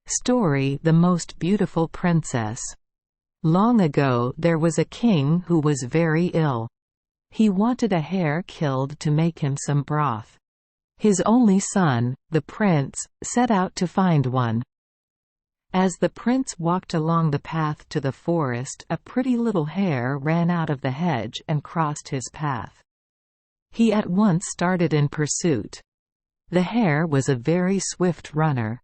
Story: The Most Beautiful Princess. Long ago there was a king who was very ill. He wanted a hare killed to make him some broth. His only son, the prince, set out to find one. As the prince walked along the path to the forest, a pretty little hare ran out of the hedge and crossed his path. He at once started in pursuit. The hare was a very swift runner.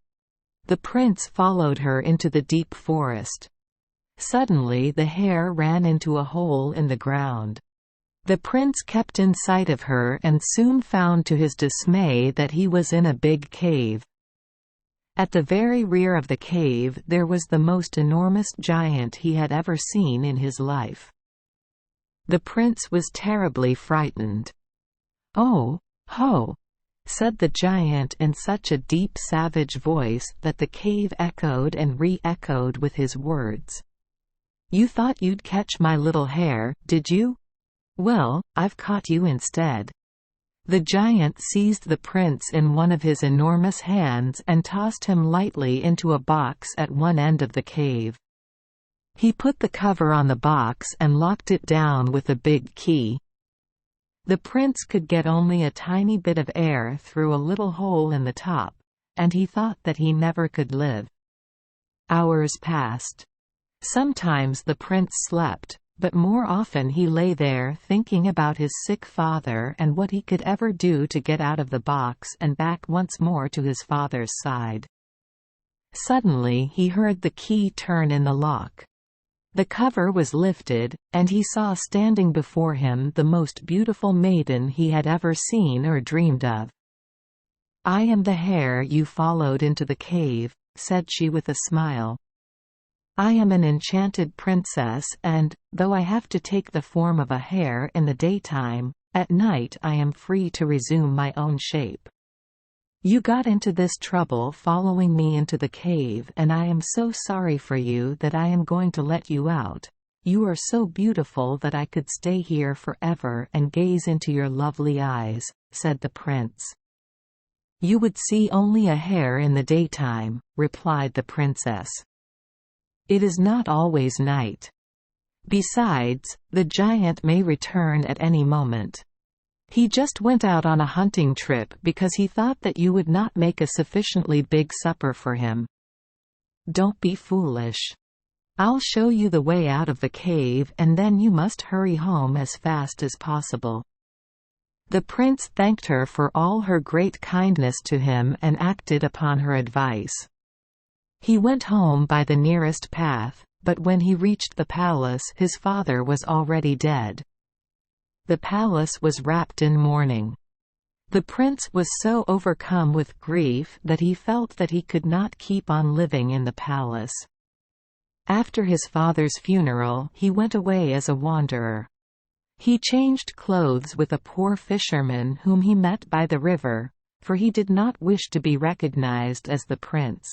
The prince followed her into the deep forest. Suddenly the hare ran into a hole in the ground. The prince kept in sight of her and soon found to his dismay that he was in a big cave. At the very rear of the cave there was the most enormous giant he had ever seen in his life. The prince was terribly frightened. "Oh, ho!" said the giant in such a deep savage voice that the cave echoed and re-echoed with his words. "You thought you'd catch my little hare, did you? Well, I've caught you instead." The giant seized the prince in one of his enormous hands and tossed him lightly into a box at one end of the cave. He put the cover on the box and locked it down with a big key. The prince could get only a tiny bit of air through a little hole in the top, and he thought that he never could live. Hours passed. Sometimes the prince slept, but more often he lay there thinking about his sick father and what he could ever do to get out of the box and back once more to his father's side. Suddenly he heard the key turn in the lock. The cover was lifted, and he saw standing before him the most beautiful maiden he had ever seen or dreamed of. "I am the hare you followed into the cave," said she with a smile. "I am an enchanted princess and, though I have to take the form of a hare in the daytime, at night I am free to resume my own shape. You got into this trouble following me into the cave and I am so sorry for you that I am going to let you out. You are so beautiful that I could stay here forever and gaze into your lovely eyes," said the prince. "You would see only a hare in the daytime," replied the princess. "It is not always night. Besides, the giant may return at any moment. He just went out on a hunting trip because he thought that you would not make a sufficiently big supper for him. Don't be foolish. I'll show you the way out of the cave and then you must hurry home as fast as possible." The prince thanked her for all her great kindness to him and acted upon her advice. He went home by the nearest path, but when he reached the palace his father was already dead. The palace was wrapped in mourning. The prince was so overcome with grief that he felt that he could not keep on living in the palace. After his father's funeral he went away as a wanderer. He changed clothes with a poor fisherman whom he met by the river, for he did not wish to be recognized as the prince.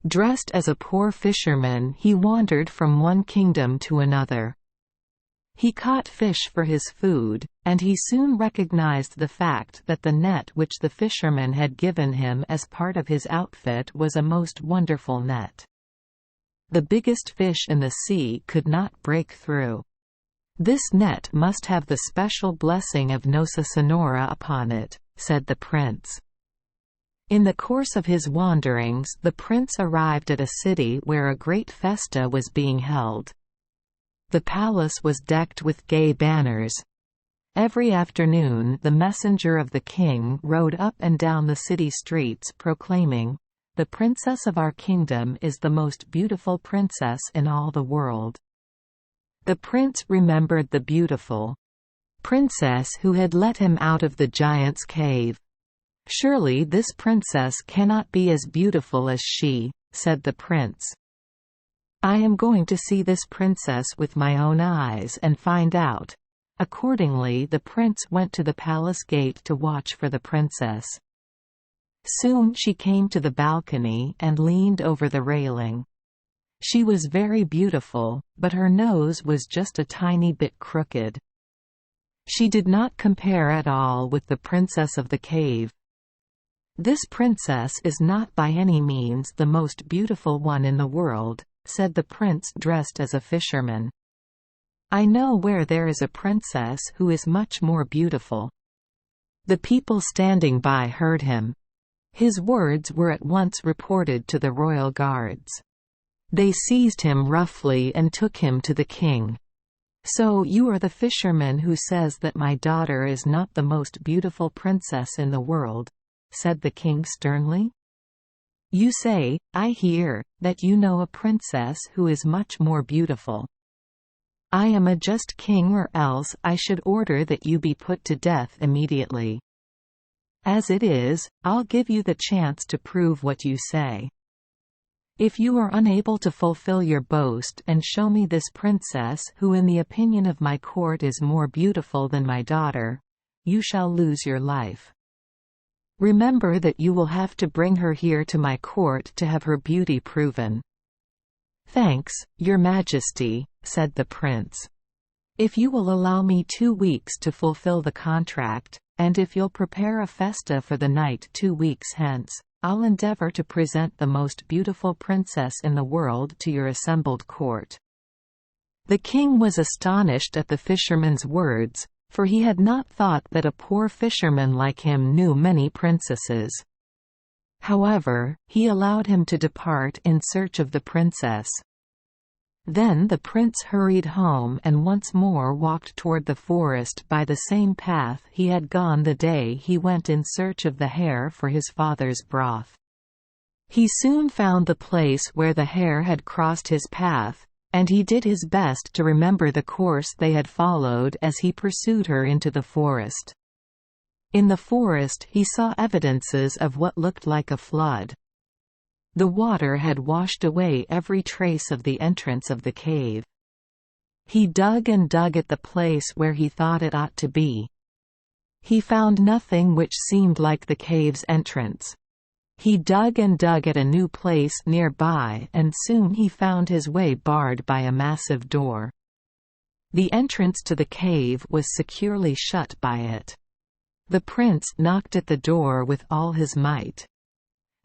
Dressed as a poor fisherman he wandered from one kingdom to another. He caught fish for his food, and he soon recognized the fact that the net which the fisherman had given him as part of his outfit was a most wonderful net. The biggest fish in the sea could not break through. "This net must have the special blessing of Nossa Senhora upon it," said the prince. In the course of his wanderings the prince arrived at a city where a great festa was being held. The palace was decked with gay banners. Every afternoon the messenger of the king rode up and down the city streets proclaiming, "The princess of our kingdom is the most beautiful princess in all the world." The prince remembered the beautiful princess who had let him out of the giant's cave. "Surely this princess cannot be as beautiful as she," said the prince. "I am going to see this princess with my own eyes and find out." Accordingly the prince went to the palace gate to watch for the princess. Soon she came to the balcony and leaned over the railing. She was very beautiful, but her nose was just a tiny bit crooked. She did not compare at all with the princess of the cave. "This princess is not by any means the most beautiful one in the world," said the prince dressed as a fisherman. "I know where there is a princess who is much more beautiful." The people standing by heard him. His words were at once reported to the royal guards. They seized him roughly and took him to the king. "So you are the fisherman who says that my daughter is not the most beautiful princess in the world," said the king sternly. "You say, I hear, that you know a princess who is much more beautiful. I am a just king, or else I should order that you be put to death immediately. As it is, I'll give you the chance to prove what you say. If you are unable to fulfill your boast and show me this princess who in the opinion of my court is more beautiful than my daughter, you shall lose your life. Remember that you will have to bring her here to my court to have her beauty proven." "Thanks, your majesty," said the prince. "If you will allow me 2 weeks to fulfill the contract, and if you'll prepare a festa for the night 2 weeks hence, I'll endeavor to present the most beautiful princess in the world to your assembled court." The king was astonished at the fisherman's words, for he had not thought that a poor fisherman like him knew many princesses. However, he allowed him to depart in search of the princess. Then the prince hurried home and once more walked toward the forest by the same path he had gone the day he went in search of the hare for his father's broth. He soon found the place where the hare had crossed his path, and he did his best to remember the course they had followed as he pursued her into the forest. In the forest he saw evidences of what looked like a flood. The water had washed away every trace of the entrance of the cave. He dug and dug at the place where he thought it ought to be. He found nothing which seemed like the cave's entrance. He dug and dug at a new place nearby, and soon he found his way barred by a massive door. The entrance to the cave was securely shut by it. The prince knocked at the door with all his might.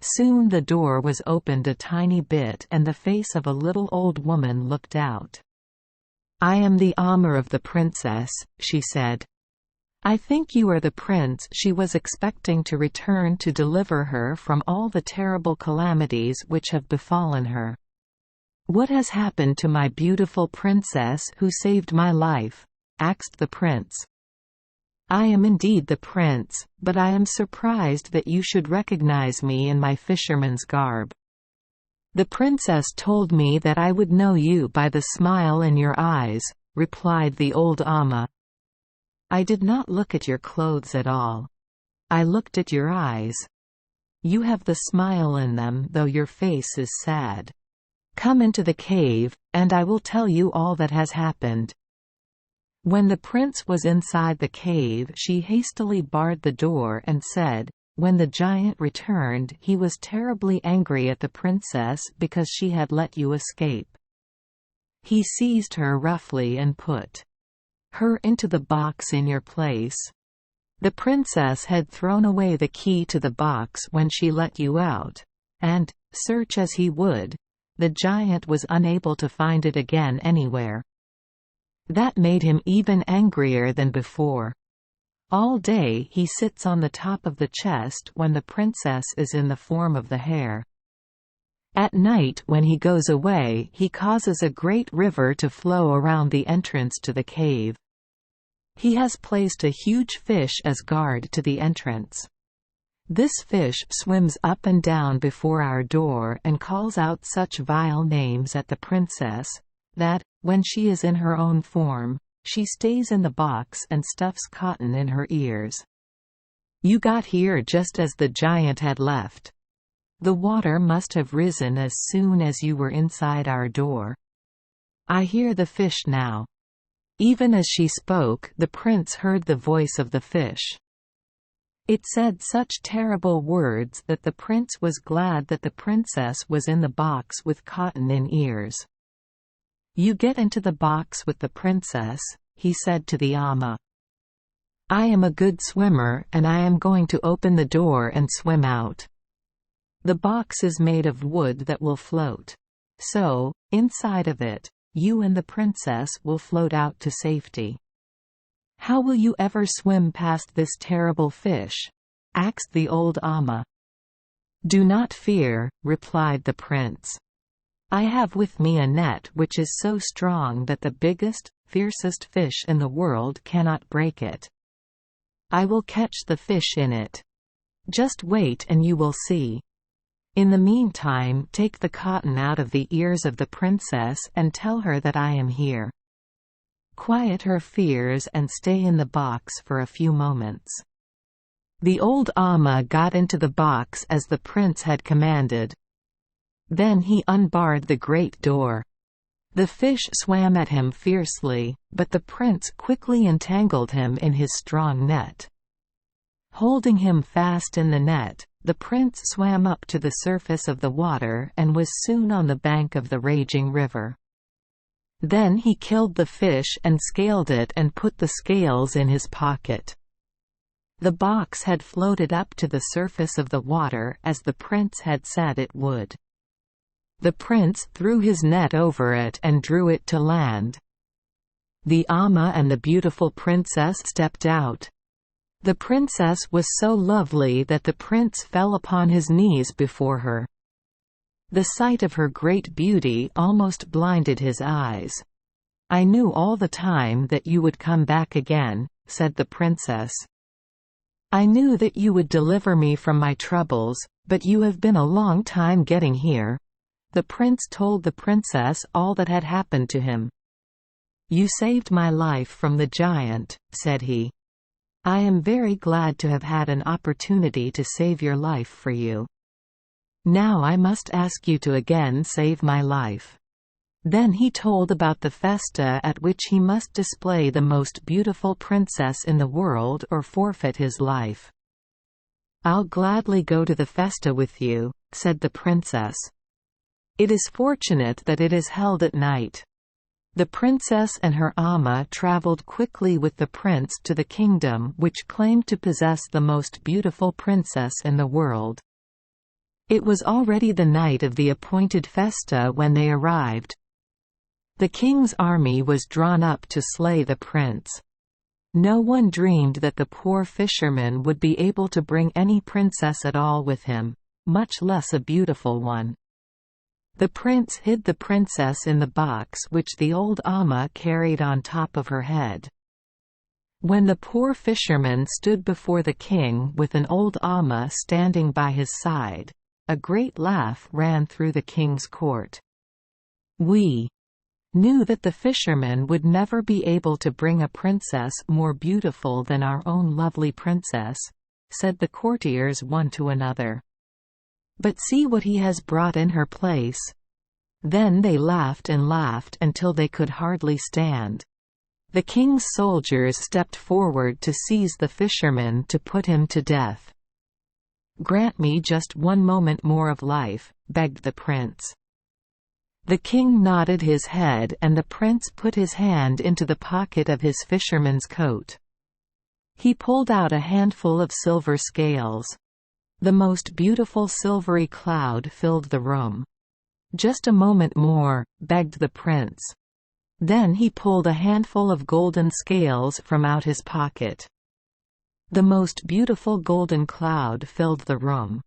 Soon the door was opened a tiny bit and the face of a little old woman looked out. "I am the Amur of the princess," she said. "I think you are the prince she was expecting to return to deliver her from all the terrible calamities which have befallen her. What has happened to my beautiful princess who saved my life?" asked the prince. "I am indeed the prince, but I am surprised that you should recognize me in my fisherman's garb. The princess told me that I would know you by the smile in your eyes," replied the old Amma. "I did not look at your clothes at all. I looked at your eyes. You have the smile in them though your face is sad. Come into the cave, and I will tell you all that has happened." When the prince was inside the cave, she hastily barred the door and said, when the giant returned, he was terribly angry at the princess because she had let you escape. He seized her roughly and put her into the box in your place. The princess had thrown away the key to the box when she let you out, and, search as he would, the giant was unable to find it again anywhere. That made him even angrier than before. All day he sits on the top of the chest when the princess is in the form of the hare. At night when he goes away, he causes a great river to flow around the entrance to the cave. He has placed a huge fish as guard to the entrance. This fish swims up and down before our door and calls out such vile names at the princess, that, when she is in her own form, she stays in the box and stuffs cotton in her ears. You got here just as the giant had left. The water must have risen as soon as you were inside our door. I hear the fish now." Even as she spoke, the prince heard the voice of the fish. It said such terrible words that the prince was glad that the princess was in the box with cotton in ears. "You get into the box with the princess," he said to the Amma. I am a good swimmer and I am going to open the door and swim out. The box is made of wood that will float. So, inside of it, you and the princess will float out to safety." "How will you ever swim past this terrible fish?" asked the old Amma. "Do not fear," replied the prince. "I have with me a net which is so strong that the biggest, fiercest fish in the world cannot break it. I will catch the fish in it. Just wait and you will see. In the meantime, take the cotton out of the ears of the princess and tell her that I am here. Quiet her fears and stay in the box for a few moments." The old Amma got into the box as the prince had commanded. Then he unbarred the great door. The fish swam at him fiercely, but the prince quickly entangled him in his strong net. Holding him fast in the net, the prince swam up to the surface of the water and was soon on the bank of the raging river. Then he killed the fish and scaled it and put the scales in his pocket. The box had floated up to the surface of the water as the prince had said it would. The prince threw his net over it and drew it to land. The Amma and the beautiful princess stepped out. The princess was so lovely that the prince fell upon his knees before her. The sight of her great beauty almost blinded his eyes. "I knew all the time that you would come back again," said the princess. "I knew that you would deliver me from my troubles, but you have been a long time getting here." The prince told the princess all that had happened to him. "You saved my life from the giant," said he. "I am very glad to have had an opportunity to save your life for you. Now I must ask you to again save my life." Then he told about the festa at which he must display the most beautiful princess in the world or forfeit his life. "I'll gladly go to the festa with you," said the princess. "It is fortunate that it is held at night." The princess and her Amma traveled quickly with the prince to the kingdom which claimed to possess the most beautiful princess in the world. It was already the night of the appointed festa when they arrived. The king's army was drawn up to slay the prince. No one dreamed that the poor fisherman would be able to bring any princess at all with him, much less a beautiful one. The prince hid the princess in the box which the old Amma carried on top of her head. When the poor fisherman stood before the king with an old Amma standing by his side, a great laugh ran through the king's court. "We knew that the fisherman would never be able to bring a princess more beautiful than our own lovely princess," said the courtiers one to another. "But see what he has brought in her place." Then they laughed and laughed until they could hardly stand. The king's soldiers stepped forward to seize the fisherman to put him to death. "Grant me just one moment more of life," begged the prince. The king nodded his head and the prince put his hand into the pocket of his fisherman's coat. He pulled out a handful of silver scales. The most beautiful silvery cloud filled the room. "Just a moment more," begged the prince. Then he pulled a handful of golden scales from out his pocket. The most beautiful golden cloud filled the room.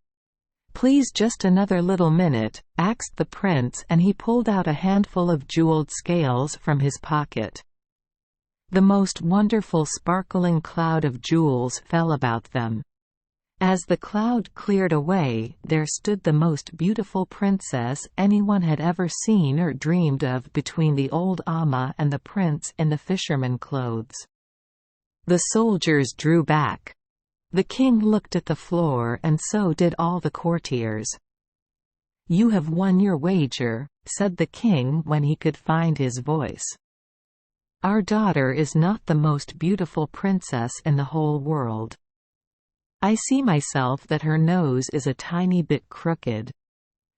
"Please just another little minute," asked the prince, and he pulled out a handful of jeweled scales from his pocket. The most wonderful sparkling cloud of jewels fell about them. As the cloud cleared away, there stood the most beautiful princess anyone had ever seen or dreamed of between the old Amma and the prince in the fisherman clothes. The soldiers drew back. The king looked at the floor and so did all the courtiers. "You have won your wager," said the king when he could find his voice. "Our daughter is not the most beautiful princess in the whole world. I see myself that her nose is a tiny bit crooked.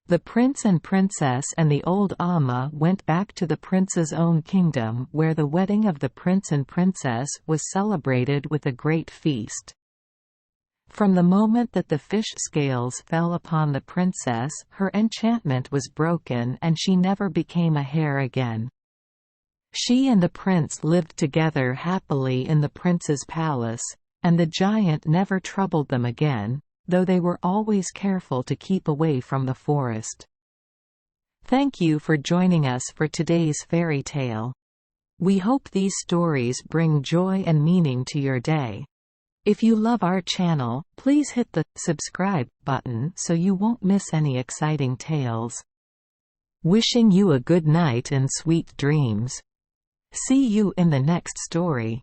The prince and princess and the old Amma went back to the prince's own kingdom, where the wedding of the prince and princess was celebrated with a great feast. From the moment that the fish scales fell upon the princess, her enchantment was broken and she never became a hare again. She and the prince lived together happily in the prince's palace, and the giant never troubled them again, though they were always careful to keep away from the forest. Thank you for joining us for today's fairy tale. We hope these stories bring joy and meaning to your day. If you love our channel, please hit the subscribe button so you won't miss any exciting tales. Wishing you a good night and sweet dreams. See you in the next story.